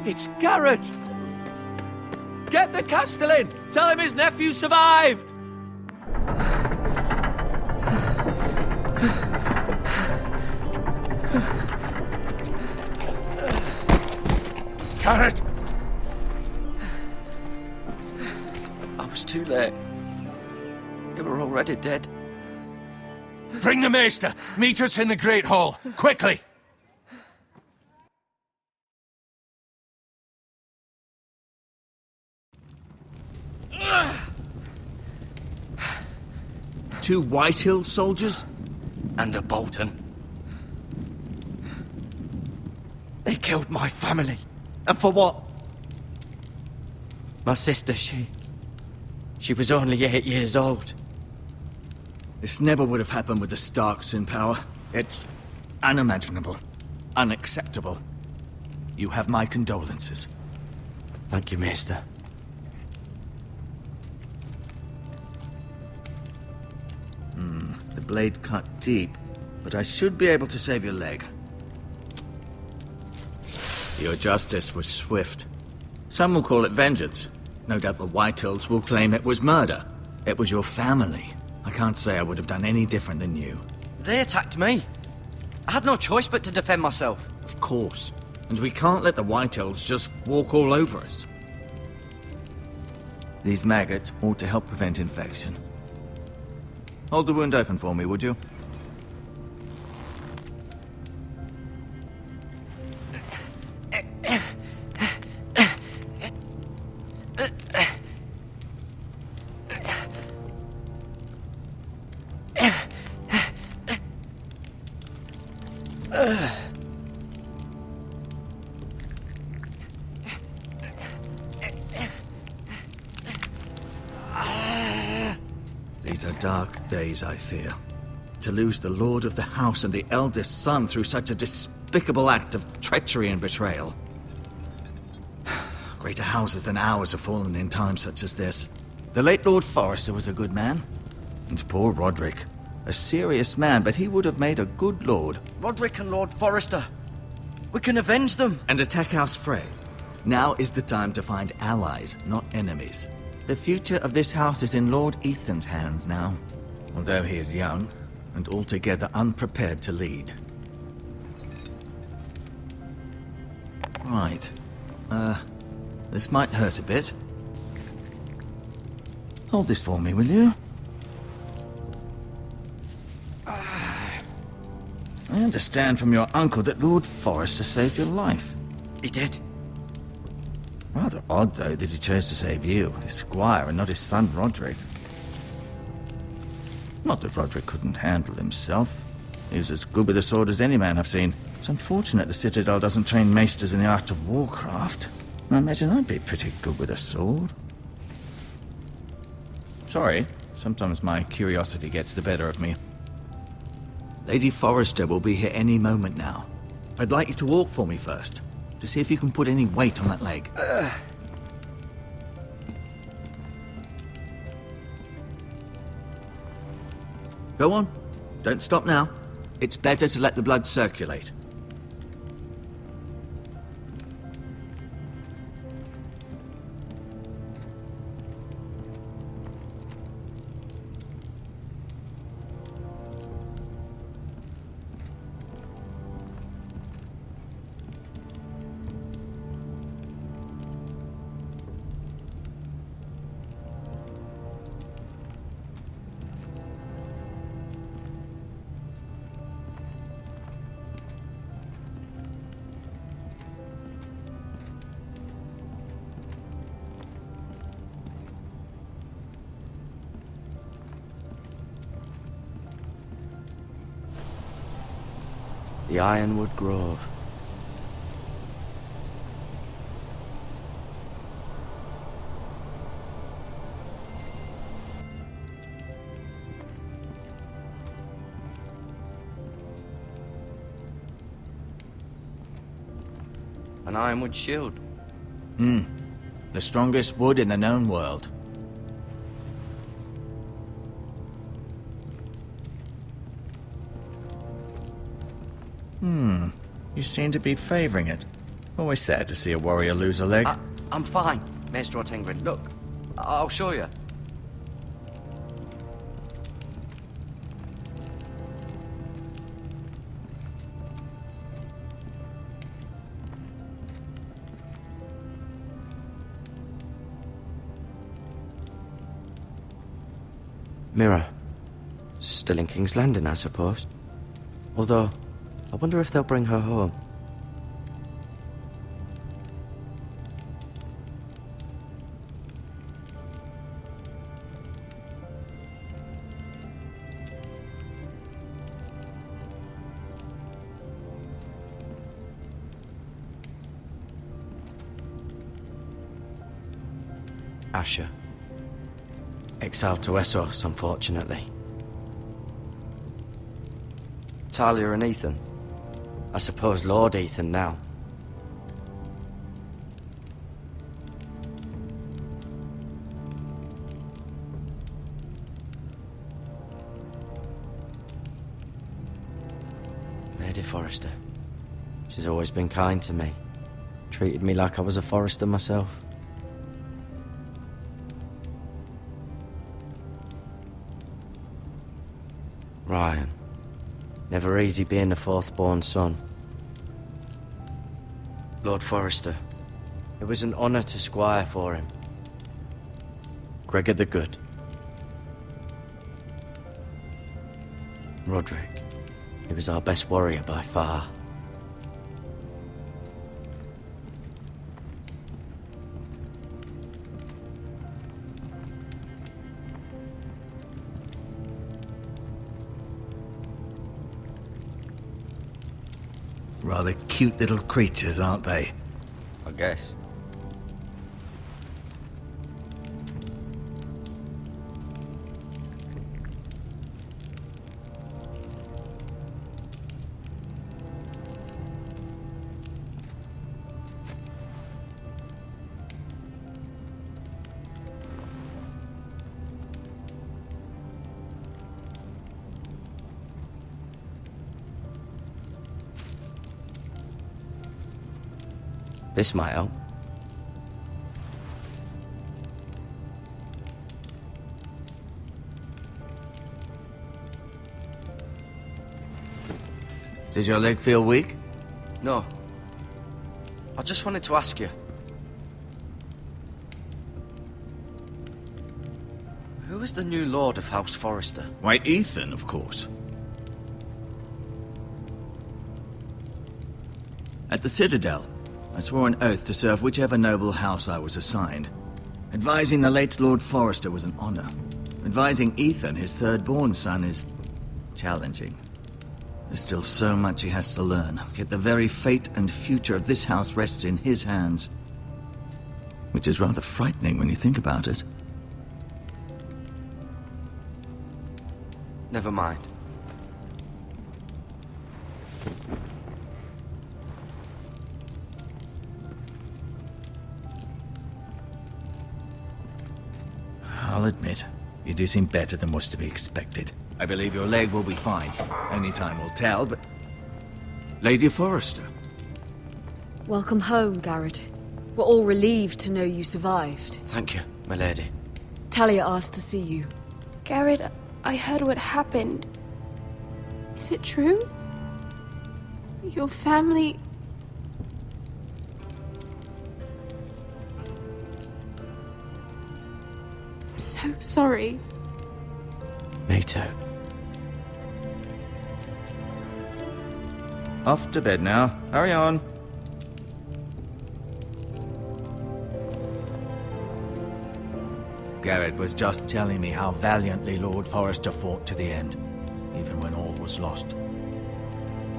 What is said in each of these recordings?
It's Garrett! Get the Castellan! Tell him his nephew survived! Garrett! I was too late. They were already dead. Bring the Maester! Meet us in the Great Hall! Quickly! Two Whitehill soldiers? And a Bolton. They killed my family. And for what? My sister, she was only 8 years old. This never would have happened with the Starks in power. It's unimaginable. Unacceptable. You have my condolences. Thank you, Maester. The blade cut deep, but I should be able to save your leg. Your justice was swift. Some will call it vengeance. No doubt the Whitehills will claim it was murder. It was your family. I can't say I would have done any different than you. They attacked me. I had no choice but to defend myself. Of course. And we can't let the Whitehills just walk all over us. These maggots ought to help prevent infection. Hold the wound open for me, would you? These are dark days, I fear. To lose the lord of the house and the eldest son through such a despicable act of treachery and betrayal. Greater houses than ours have fallen in times such as this. The late Lord Forrester was a good man. And poor Roderick. A serious man, but he would have made a good lord. Roderick and Lord Forrester. We can avenge them. And attack House Frey. Now is the time to find allies, not enemies. The future of this house is in Lord Ethan's hands now. Although he is young, and altogether unprepared to lead. Right. This might hurt a bit. Hold this for me, will you? I understand from your uncle that Lord Forrester saved your life. He did. Rather odd, though, that he chose to save you, his squire, and not his son, Roderick. Not that Roderick couldn't handle himself. He was as good with a sword as any man I've seen. It's unfortunate the Citadel doesn't train maesters in the art of warcraft. I imagine I'd be pretty good with a sword. Sorry, sometimes my curiosity gets the better of me. Lady Forrester will be here any moment now. I'd like you to walk for me first, to see if you can put any weight on that leg. Go on. Don't stop now. It's better to let the blood circulate. The Ironwood Grove. An ironwood shield. The strongest wood in the known world. You seem to be favoring it. Always sad to see a warrior lose a leg. I'm fine, Maester Ortengrin. Look, I'll show you. Mirror. Still in King's Landing, I suppose. Although, I wonder if they'll bring her home. Asher. Exiled to Essos, unfortunately. Talia and Ethan. I suppose Lord Ethan now. Lady Forrester. She's always been kind to me. Treated me like I was a Forrester myself. Ryan. Never easy being the fourth-born son. Lord Forrester. It was an honor to squire for him. Gregor the Good. Roderick. He was our best warrior by far. Rather cute little creatures, aren't they? I guess. This might help. Does your leg feel weak? No. I just wanted to ask you. Who is the new Lord of House Forrester? Why, Ethan, of course. At the Citadel, I swore an oath to serve whichever noble house I was assigned. Advising the late Lord Forrester was an honor. Advising Ethan, his third-born son, is challenging. There's still so much he has to learn, yet the very fate and future of this house rests in his hands. Which is rather frightening when you think about it. Never mind. I'll admit, you do seem better than was to be expected. I believe your leg will be fine. Only time will tell, but... Lady Forrester. Welcome home, Garrett. We're all relieved to know you survived. Thank you, my lady. Talia asked to see you. Garrett, I heard what happened. Is it true? Your family... I'm so sorry. Me too. Off to bed now. Hurry on. Garrett was just telling me how valiantly Lord Forrester fought to the end, even when all was lost.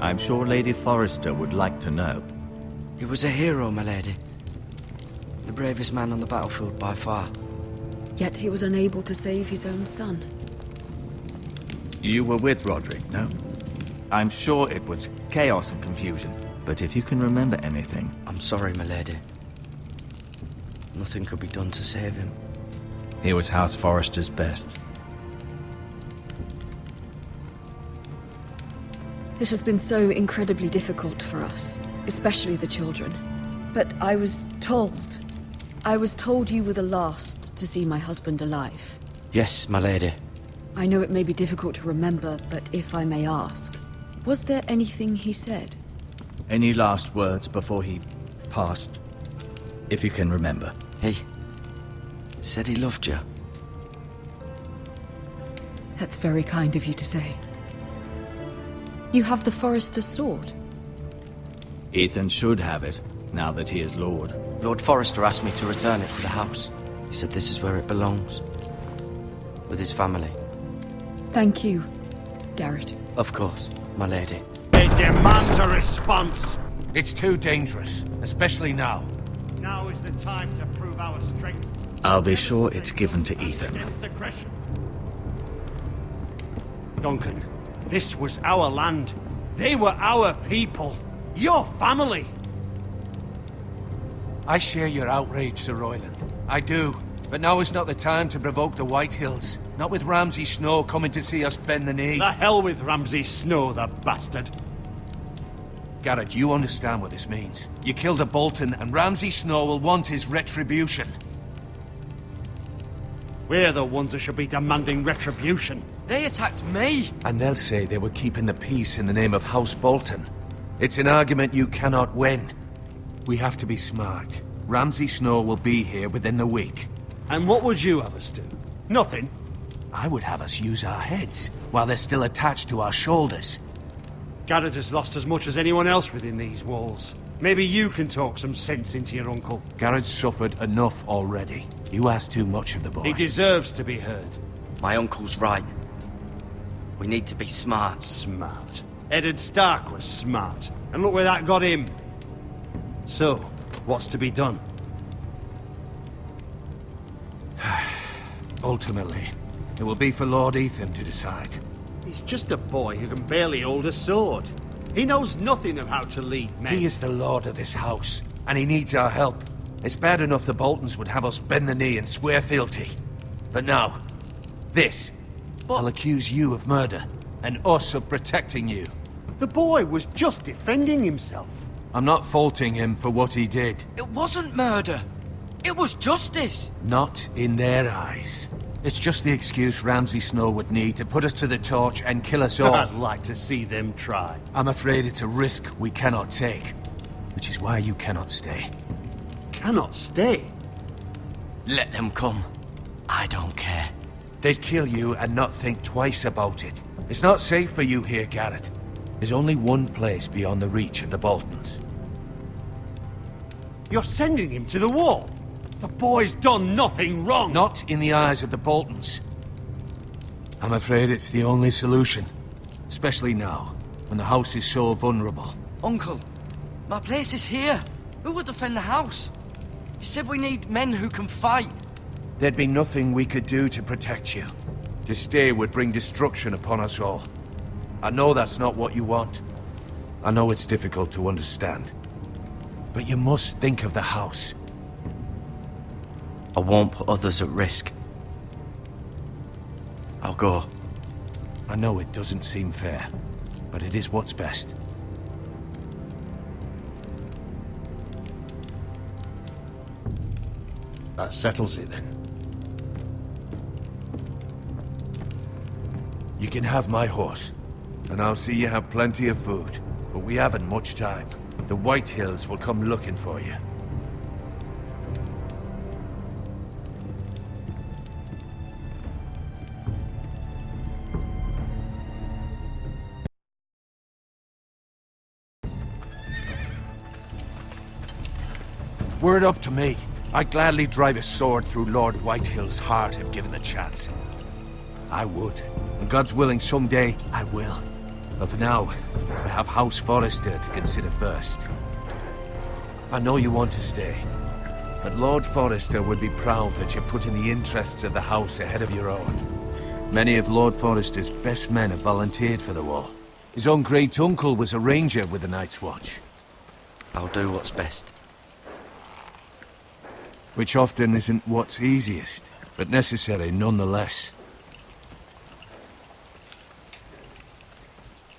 I'm sure Lady Forrester would like to know. He was a hero, my lady. The bravest man on the battlefield by far. Yet he was unable to save his own son. You were with Roderick, no? I'm sure it was chaos and confusion, but if you can remember anything... I'm sorry, my lady. Nothing could be done to save him. He was House Forrester's best. This has been so incredibly difficult for us, especially the children. But I was told. I was told you were the last to see my husband alive. Yes, my lady. I know it may be difficult to remember, but if I may ask, was there anything he said? Any last words before he passed? If you can remember. He said he loved you. That's very kind of you to say. You have the Forester's sword. Ethan should have it, now that he is Lord. Lord Forrester asked me to return it to the house. He said this is where it belongs. With his family. Thank you, Garrett. Of course, my lady. It demands a response. It's too dangerous, especially now. Now is the time to prove our strength. I'll be sure it's given to Ethan. Against aggression. Duncan, this was our land. They were our people. Your family. I share your outrage, Sir Royland. I do. But now is not the time to provoke the White Hills. Not with Ramsay Snow coming to see us bend the knee. The hell with Ramsay Snow, the bastard. Garrett, you understand what this means. You killed a Bolton, and Ramsay Snow will want his retribution. We're the ones that should be demanding retribution. They attacked me! And they'll say they were keeping the peace in the name of House Bolton. It's an argument you cannot win. We have to be smart. Ramsay Snow will be here within the week. And what would you have us do? Nothing. I would have us use our heads, while they're still attached to our shoulders. Garrett has lost as much as anyone else within these walls. Maybe you can talk some sense into your uncle. Garrett's suffered enough already. You ask too much of the boy. He deserves to be heard. My uncle's right. We need to be smart. Smart. Eddard Stark was smart. And look where that got him. So, what's to be done? Ultimately, it will be for Lord Ethan to decide. He's just a boy who can barely hold a sword. He knows nothing of how to lead men. He is the lord of this house, and he needs our help. It's bad enough the Boltons would have us bend the knee and swear fealty. But now, this. I'll accuse you of murder, and us of protecting you. The boy was just defending himself. I'm not faulting him for what he did. It wasn't murder. It was justice. Not in their eyes. It's just the excuse Ramsay Snow would need to put us to the torch and kill us all. I'd like to see them try. I'm afraid it's a risk we cannot take, which is why you cannot stay. Cannot stay? Let them come. I don't care. They'd kill you and not think twice about it. It's not safe for you here, Garrett. There's only one place beyond the reach of the Boltons. You're sending him to the wall? The boy's done nothing wrong! Not in the eyes of the Boltons. I'm afraid it's the only solution. Especially now, when the house is so vulnerable. Uncle, my place is here. Who will defend the house? You said we need men who can fight. There'd be nothing we could do to protect you. To stay would bring destruction upon us all. I know that's not what you want. I know it's difficult to understand. But you must think of the house. I won't put others at risk. I'll go. I know it doesn't seem fair, but it is what's best. That settles it then. You can have my horse, and I'll see you have plenty of food. But we haven't much time. The White Hills will come looking for you. Were it up to me, I'd gladly drive a sword through Lord Whitehill's heart if given the chance. I would. And God's willing, someday I will. But for now, I have House Forrester to consider first. I know you want to stay, but Lord Forrester would be proud that you're putting the interests of the house ahead of your own. Many of Lord Forrester's best men have volunteered for the war. His own great-uncle was a ranger with the Night's Watch. I'll do what's best. Which often isn't what's easiest, but necessary nonetheless.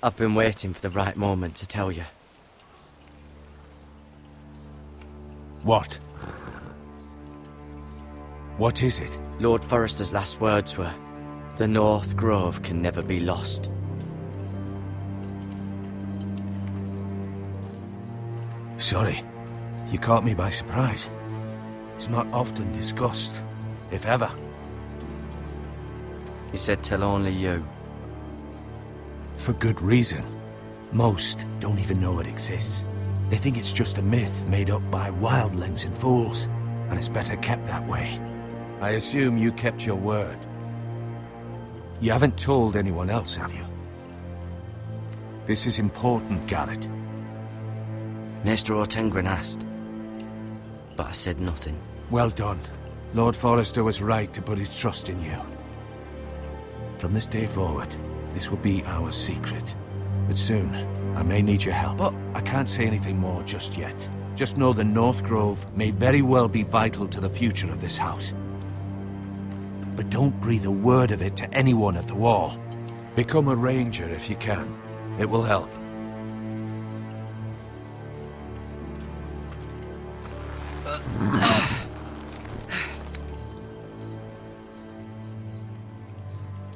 I've been waiting for the right moment to tell you. What? What is it? Lord Forrester's last words were, "The North Grove can never be lost." Sorry. You caught me by surprise. It's not often discussed, if ever. He said tell only you. For good reason. Most don't even know it exists. They think it's just a myth made up by wildlings and fools, and it's better kept that way. I assume you kept your word. You haven't told anyone else, have you? This is important, Garrett. Maester Ortengren asked, but I said nothing. Well done. Lord Forrester was right to put his trust in you. From this day forward, this will be our secret. But soon, I may need your help. But I can't say anything more just yet. Just know the North Grove may very well be vital to the future of this house. But don't breathe a word of it to anyone at the Wall. Become a ranger if you can. It will help.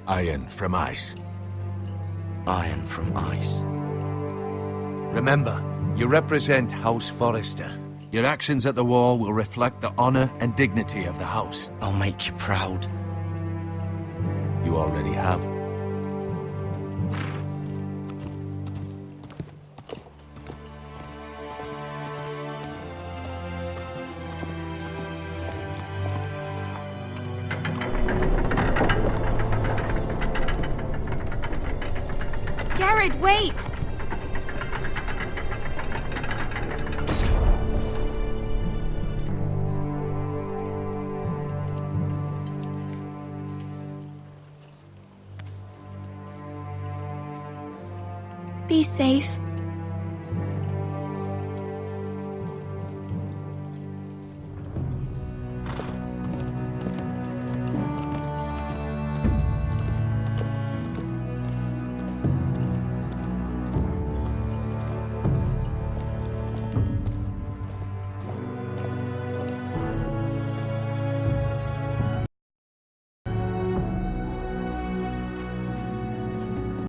Iron from ice. Iron from ice. Remember, you represent House Forrester. Your actions at the Wall will reflect the honor and dignity of the house. I'll make you proud. You already have. Garrett, wait! Be safe.